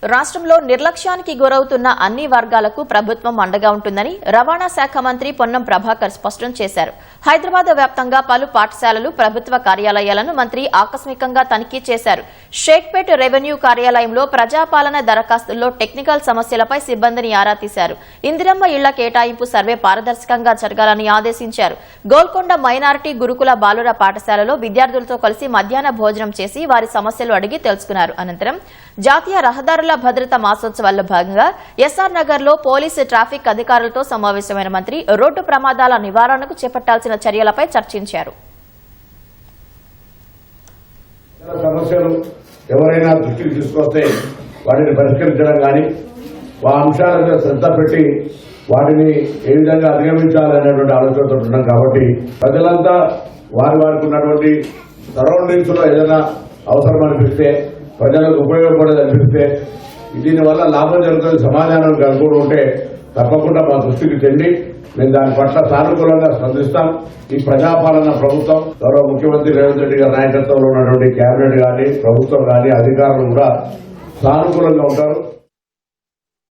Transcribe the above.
రాష్ట్రంలో నిర్లక్ష్యానికి గురవుతున్న అన్ని వర్గాలకు ప్రభుత్వం అండగా ఉంటుందని రవాణా శాఖ మంత్రి పొన్నం ప్రభాకర్ స్పష్టం చేశారు. హైదరాబాద్ వ్యాప్తంగా పలు పాఠశాలలు, ప్రభుత్వ కార్యాలయాలను మంత్రి ఆకస్మికంగా తనిఖీ చేశారు. షేక్పేట్ రెవెన్యూ కార్యాలయంలో ప్రజాపాలన దరఖాస్తుల్లో టెక్నికల్ సమస్యలపై సిబ్బందిని ఆరా తీశారు. ఇందిరమ్మ ఇళ్ల కేటాయింపు సర్వే పారదర్శకంగా జరగాలని ఆదేశించారు. గోల్కొండ మైనారిటీ గురుకుల బాలుర పాఠశాలలో విద్యార్థులతో కలిసి మధ్యాహ్న భోజనం చేసి వారి సమస్యలు అడిగి తెలుసుకున్నారు. అనంతరం జాతీయ రహదారుల భద్రతా మాసోత్సవాల్లో భాగంగా ఎస్ఆర్ నగర్ లో పోలీసు, ట్రాఫిక్ అధికారులతో సమావేశమైన మంత్రి రోడ్డు ప్రమాదాల నివారణకు చేపట్టాల్సిన చర్యలపై చర్చించారు. సమస్యలు ఎవరైనా దృష్టికి తీసుకొస్తే వాటిని పరిష్కరించడం కానీ ఆ అంశాల మీద శ్రద్ధ పెట్టి వాటిని ఏ విధంగా అధిగమించాలనేటువంటి ఆలోచనతో ఉన్నాం. కాబట్టి ప్రజలంతా వారికి ఉన్నటువంటి సరౌండింగ్స్ లో ఏదైనా అవసరం అనిపిస్తే, ప్రజలకు ఉపయోగపడేది అనిపిస్తే, దీనివల్ల లాభం జరుగుతుంది, సమాధానానికి అనుకూలం ఉంటే తప్పకుండా మా దృష్టికి చెంది మేము దాని పట్ల సానుకూలంగా స్పందిస్తాం. ఈ ప్రజాపాలన ప్రభుత్వం, గౌరవ ముఖ్యమంత్రి రేవంత్ రెడ్డి గారి నాయకత్వంలో ఉన్నటువంటి కేబినెట్ కానీ, ప్రభుత్వం కానీ, అధికారులు కూడా సానుకూలంగా ఉంటారు.